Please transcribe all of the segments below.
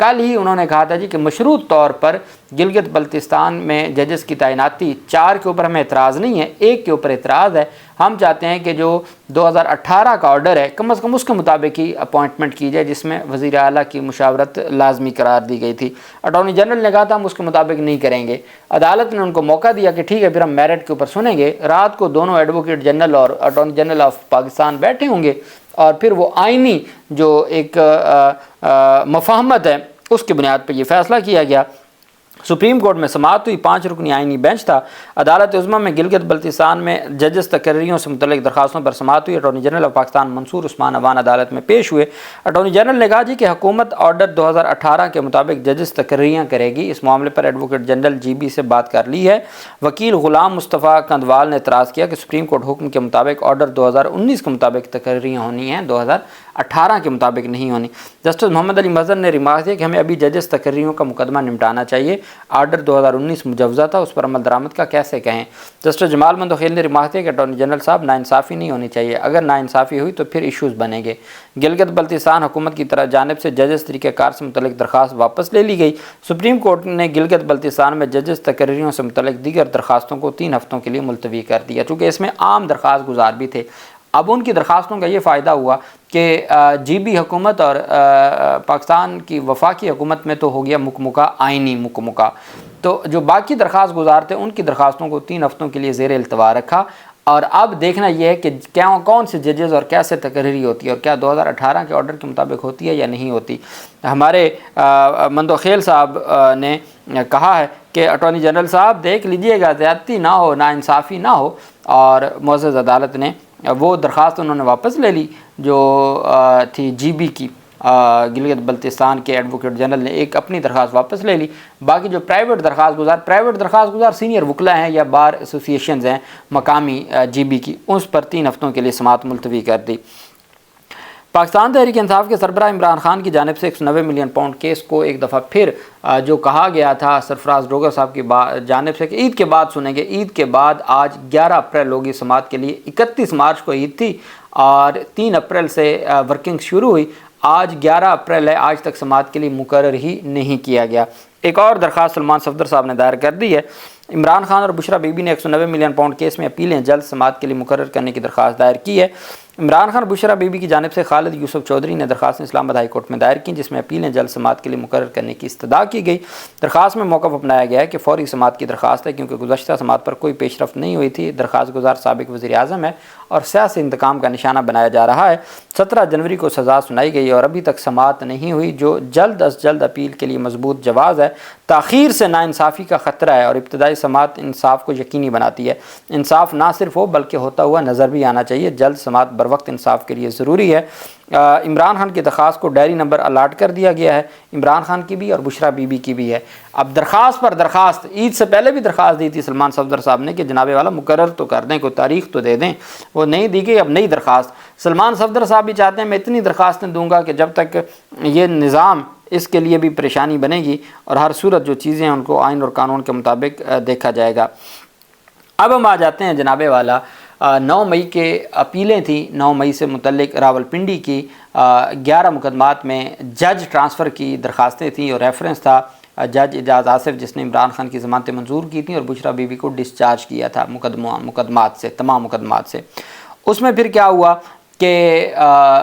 کل ہی انہوں نے کہا تھا جی کہ مشروط طور پر گلگت بلتستان میں ججز کی تعیناتی 4 کے اوپر ہمیں اعتراض نہیں ہے، 1 کے اوپر اعتراض ہے۔ ہم چاہتے ہیں کہ جو 2018 کا آرڈر ہے کم از کم اس کے مطابق ہی اپوائنٹمنٹ کی جائے، جس میں وزیر اعلیٰ کی مشاورت لازمی قرار دی گئی تھی۔ اٹارنی جنرل نے کہا تھا ہم اس کے مطابق نہیں کریں گے، عدالت نے ان کو موقع دیا کہ ٹھیک ہے پھر ہم میرٹ کے اوپر سنیں گے۔ رات کو دونوں ایڈوکیٹ جنرل اور اٹارنی جنرل آف پاکستان بیٹھے ہوں گے اور پھر وہ آئینی جو ایک مفاہمت ہے اس کی بنیاد پہ یہ فیصلہ کیا گیا۔ سپریم کورٹ میں سماعت ہوئی، 5 رکنی آئینی بینچ تھا۔ عدالت عظمیٰ میں گلگت بلتستان میں ججز تقرریوں سے متعلق درخواستوں پر سماعت ہوئی۔ اٹارنی جنرل آف پاکستان منصور عثمان اوان عدالت میں پیش ہوئے۔ اٹارنی جنرل نے کہا جی کہ حکومت آرڈر 2018 کے مطابق ججز تقرریاں کرے گی۔ اس معاملے پر ایڈوکیٹ جنرل جی بی سے بات کر لی ہے۔ وکیل غلام مصطفیٰ کندوال نے اعتراض کیا کہ سپریم کورٹ حکم کے مطابق آرڈر 2019 کے مطابق تقرریاں ہونی ہیں، 2018 کے مطابق نہیں ہونی۔ جسٹس محمد علی مظہر نے ریمارک دیا کہ ہمیں ابھی ججز تقرریوں کا مقدمہ نمٹانا چاہیے، آرڈر 2019 مجوزہ تھا، اس پر عمل درآمد کا کیسے کہیں۔ جسٹس جمال مندوخیل نے ریمارک دیا کہ اٹارنی جنرل صاحب ناانصافی نہیں ہونی چاہیے، اگر ناانصافی ہوئی تو پھر ایشوز بنیں گے۔ گلگت بلتستان حکومت کی جانب سے ججز طریقہ کار سے متعلق درخواست واپس لے لی گئی۔ سپریم کورٹ نے گلگت بلتستان میں ججز تقرریوں سے متعلق دیگر درخواستوں کو 3 ہفتوں کے لیے ملتوی کر دیا، چونکہ اس میں عام درخواست گزار بھی تھے۔ اب ان کی درخواستوں کا یہ فائدہ ہوا کہ جی بی حکومت اور پاکستان کی وفاقی حکومت میں تو ہو گیا مکمکہ آئینی مکمکہ، تو جو باقی درخواست گزار تھے ان کی درخواستوں کو 3 ہفتوں کے لیے زیر التوا رکھا۔ اور اب دیکھنا یہ ہے کہ کون سے ججز اور کیسے تقرری ہوتی ہے اور کیا 2018 کے آرڈر کے مطابق ہوتی ہے یا نہیں ہوتی۔ ہمارے مندوخیل صاحب نے کہا ہے کہ اٹارنی جنرل صاحب دیکھ لیجئے گا، زیادتی نہ ہو، ناانصافی نہ ہو، اور معزز عدالت نے وہ درخواست انہوں نے واپس لے لی جو تھی جی بی کی۔ گلگت بلتستان کے ایڈوکیٹ جنرل نے ایک اپنی درخواست واپس لے لی، باقی جو پرائیویٹ درخواست گزار سینئر وکلا ہیں یا بار ایسوسیشنز ہیں مقامی جی بی کی، اس پر 3 ہفتوں کے لیے سماعت ملتوی کر دی۔ پاکستان تحریک انصاف کے سربراہ عمران خان کی جانب سے 190 ملین پاؤنڈ کیس کو ایک دفعہ پھر جو کہا گیا تھا سرفراز ڈوگر صاحب کی جانب سے کہ عید کے بعد سنیں گے، عید کے بعد آج 11 اپریل ہوگی سماعت کے لیے، 31 مارچ کو عید تھی اور 3 اپریل سے ورکنگ شروع ہوئی، آج 11 اپریل ہے، آج تک سماعت کے لیے مقرر ہی نہیں کیا گیا۔ ایک اور درخواست سلمان صفدر صاحب نے دائر کر دی ہے۔ عمران خان اور بشرا بی بی نے 190 ملین پاؤنڈ کیس میں اپیلیں جلد سماعت کے لیے مقرر کرنے کی درخواست دائر کی ہے۔ عمران خان بشرا بی بی کی جانب سے خالد یوسف چودھری نے درخواست اسلام آباد ہائی کورٹ میں دائر کی، جس میں اپیلیں جلد سماعت کے لیے مقرر کرنے کی استدعا کی گئی۔ درخواست میں موقف اپنایا گیا ہے کہ فوری سماعت کی درخواست ہے کیونکہ گزشتہ سماعت پر کوئی پیش رفت نہیں ہوئی تھی۔ درخواست گزار سابق وزیر اعظم ہے اور سیاسی انتقام کا نشانہ بنایا جا رہا ہے۔ 17 جنوری کو سزا سنائی گئی اور ابھی تک سماعت نہیں ہوئی، جو جلد از جلد اپیل کے لیے مضبوط جواز ہے۔ تاخیر سے ناانصافی کا خطرہ ہے اور ابتدائی سماعت انصاف کو یقینی بناتی ہے۔ انصاف نہ صرف ہو بلکہ ہوتا ہوا نظر بھی آنا چاہیے۔ جلد سماعت بروقت انصاف کے لیے ضروری ہے۔ عمران خان کی درخواست کو ڈائری نمبر الاٹ کر دیا گیا ہے، عمران خان کی بھی اور بشرا بی بی کی بھی ہے۔ اب درخواست پر درخواست، عید سے پہلے بھی درخواست دی تھی سلمان صفدر صاحب نے کہ جناب والا مقرر تو کر دیں، کوئی تاریخ تو دے دیں، وہ نہیں دی گئی۔ اب نئی درخواست، سلمان صفدر صاحب بھی چاہتے ہیں میں اتنی درخواستیں دوں گا کہ جب تک یہ نظام، اس کے لیے بھی پریشانی بنے گی اور ہر صورت جو چیزیں ہیں ان کو آئین اور قانون کے مطابق دیکھا جائے گا۔ اب ہم آ جاتے ہیں جناب والا 9 مئی کے اپیلیں تھیں، 9 مئی سے متعلق راولپنڈی کی 11 مقدمات میں جج ٹرانسفر کی درخواستیں تھیں اور ریفرنس تھا جج اعجاز آصف جس نے عمران خان کی ضمانتیں منظور کی تھیں اور بشرا بی بی کو ڈسچارج کیا تھا مقدمات سے، تمام مقدمات سے۔ اس میں پھر کیا ہوا کہ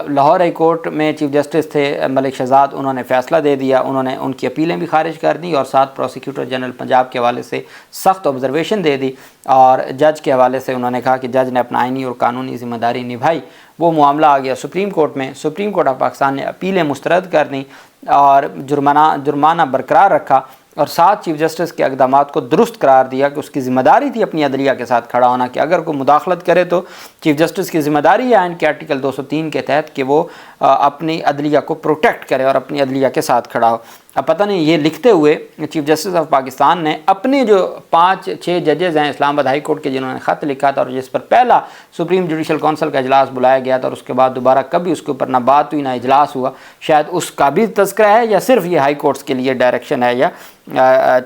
لاہور ہائی کورٹ میں چیف جسٹس تھے ملک شہزاد، انہوں نے فیصلہ دے دیا، انہوں نے ان کی اپیلیں بھی خارج کر دیں اور ساتھ پروسیکیوٹر جنرل پنجاب کے حوالے سے سخت آبزرویشن دے دی اور جج کے حوالے سے انہوں نے کہا کہ جج نے اپنا آئینی اور قانونی ذمہ داری نبھائی۔ وہ معاملہ آ گیا سپریم کورٹ میں، سپریم کورٹ آف پاکستان نے اپیلیں مسترد کر دیں اور جرمانہ برقرار رکھا اور ساتھ چیف جسٹس کے اقدامات کو درست قرار دیا کہ اس کی ذمہ داری تھی اپنی عدلیہ کے ساتھ کھڑا ہونا، کہ اگر کوئی مداخلت کرے تو چیف جسٹس کی ذمہ داری ہے آئین کے آرٹیکل 203 کے تحت کہ وہ اپنی عدلیہ کو پروٹیکٹ کرے اور اپنی عدلیہ کے ساتھ کھڑا ہو۔ اب پتہ نہیں یہ لکھتے ہوئے چیف جسٹس آف پاکستان نے اپنے جو 5-6 ججز ہیں اسلام آباد ہائی کورٹ کے جنہوں نے خط لکھا تھا اور جس پر پہلا سپریم جوڈیشل کونسل کا اجلاس بلایا گیا تھا اور اس کے بعد دوبارہ کبھی اس کے اوپر نہ بات ہوئی نہ اجلاس ہوا، شاید اس کا بھی تذکرہ ہے یا صرف یہ ہائی کورٹس کے لیے ڈائریکشن ہے یا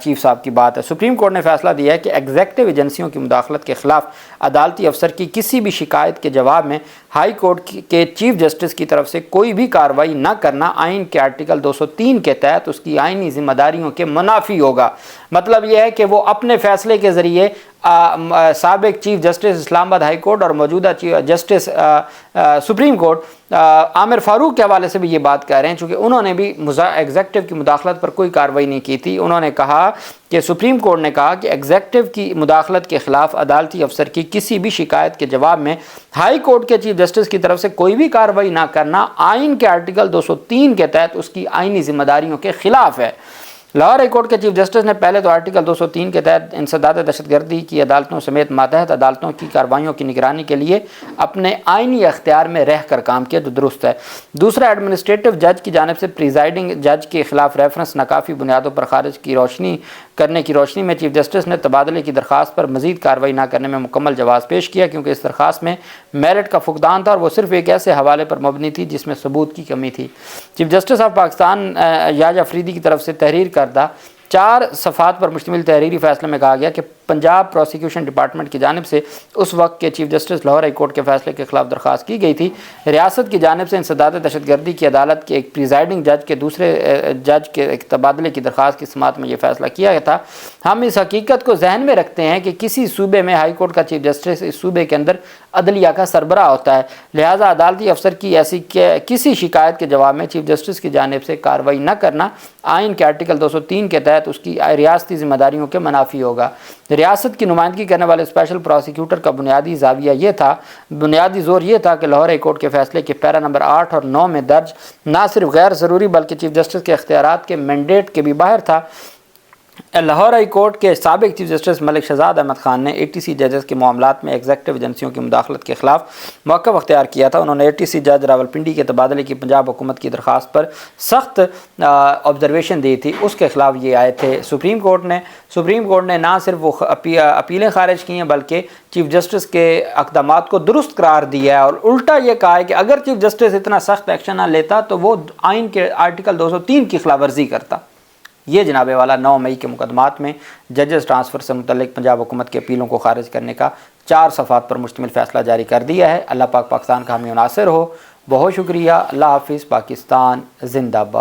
چیف صاحب کی بات ہے۔ سپریم کورٹ نے فیصلہ دیا ہے کہ ایگزیکٹو ایجنسیوں کی مداخلت کے خلاف عدالتی افسر کی کسی بھی شکایت کے جواب میں ہائی کورٹ کے چیف جسٹس کی طرف سے کوئی بھی کارروائی نہ کرنا آئین کے آرٹیکل 203 کے تحت اس اس کی آئینی ذمہ داریوں کے منافی ہوگا۔ مطلب یہ ہے کہ وہ اپنے فیصلے کے ذریعے سابق چیف جسٹس اسلام آباد ہائی کورٹ اور موجودہ جسٹس سپریم کورٹ عامر فاروق کے حوالے سے بھی یہ بات کہہ رہے ہیں، چونکہ انہوں نے بھی ایگزیکٹو کی مداخلت پر کوئی کارروائی نہیں کی تھی۔ انہوں نے کہا کہ سپریم کورٹ نے کہا کہ ایگزیکٹو کی مداخلت کے خلاف عدالتی افسر کی کسی بھی شکایت کے جواب میں ہائی کورٹ کے چیف جسٹس کی طرف سے کوئی بھی کارروائی نہ کرنا آئین کے آرٹیکل 203 کے تحت اس کی آئینی ذمہ داریوں کے خلاف ہے۔ لاہور ہائی کورٹ کے چیف جسٹس نے پہلے تو آرٹیکل 203 کے تحت انسداد دہشت گردی کی عدالتوں سمیت ماتحت عدالتوں کی کارروائیوں کی نگرانی کے لیے اپنے آئینی اختیار میں رہ کر کام کیا، جو درست ہے۔ دوسرا، ایڈمنسٹریٹو جج کی جانب سے پریزائڈنگ جج کے خلاف ریفرنس ناکافی بنیادوں پر خارج کرنے کی روشنی میں چیف جسٹس نے تبادلے کی درخواست پر مزید کارروائی نہ کرنے میں مکمل جواز پیش کیا، کیونکہ اس درخواست میں میرٹ کا فقدان تھا اور وہ صرف ایک ایسے حوالے پر مبنی تھی جس میں ثبوت کی کمی تھی۔ Chief justice of Pakistan Yahya Afridi کی طرف سے تحریر کردہ 4 صفحات پر مشتمل تحریری فیصلے میں کہا گیا کہ پنجاب پروسیکیوشن ڈپارٹمنٹ کی جانب سے اس وقت کے chief justice Lahore high court کے فیصلے کے خلاف درخواست کی گئی تھی۔ ریاست کی جانب سے انسداد دہشت گردی کی عدالت کے ایک پریزائڈنگ جج کے دوسرے جج کے تبادلے کی درخواست کی سماعت میں یہ فیصلہ کیا گیا تھا۔ ہم اس حقیقت کو ذہن میں رکھتے ہیں کہ کسی صوبے میں ہائی کورٹ کا چیف جسٹس اس صوبے کے اندر عدلیہ کا سربراہ ہوتا ہے، لہٰذا عدالتی افسر کی ایسی کسی شکایت کے جواب میں چیف جسٹس کی جانب سے کارروائی نہ کرنا آئین کے آرٹیکل 203 کے تحت اس کی ریاستی ذمہ داریوں کے منافی ہوگا۔ ریاست کی نمائندگی کرنے والے اسپیشل پروسیکیوٹر کا بنیادی زور یہ تھا کہ لاہور ہائی کورٹ کے فیصلے کے پیرا نمبر 8 اور 9 میں درج نہ صرف غیر ضروری بلکہ چیف جسٹس کے اختیارات کے مینڈیٹ کے بھی باہر تھا۔ لاہور ہائی کورٹ کے سابق چیف جسٹس ملک شہزاد احمد خان نے ATC ججز کے معاملات میں ایگزیکٹو ایجنسیوں کی مداخلت کے خلاف موقف اختیار کیا تھا۔ انہوں نے ATC جج راولپنڈی کے تبادلے کی پنجاب حکومت کی درخواست پر سخت آبزرویشن دی تھی، اس کے خلاف یہ آئے تھے سپریم کورٹ نے نہ صرف وہ اپیلیں خارج کی ہیں بلکہ چیف جسٹس کے اقدامات کو درست قرار دیا ہے، اور الٹا یہ کہا ہے کہ اگر چیف جسٹس اتنا سخت ایکشن نہ لیتا تو وہ آئین کے آرٹیکل 203 کی خلاف ورزی کرتا۔ یہ جناب والا 9 مئی کے مقدمات میں ججز ٹرانسفر سے متعلق پنجاب حکومت کے اپیلوں کو خارج کرنے کا 4 صفحات پر مشتمل فیصلہ جاری کر دیا ہے۔ اللہ پاک پاکستان کا حامی و ناصر ہو۔ بہت شکریہ۔ اللہ حافظ۔ پاکستان زندہ باد۔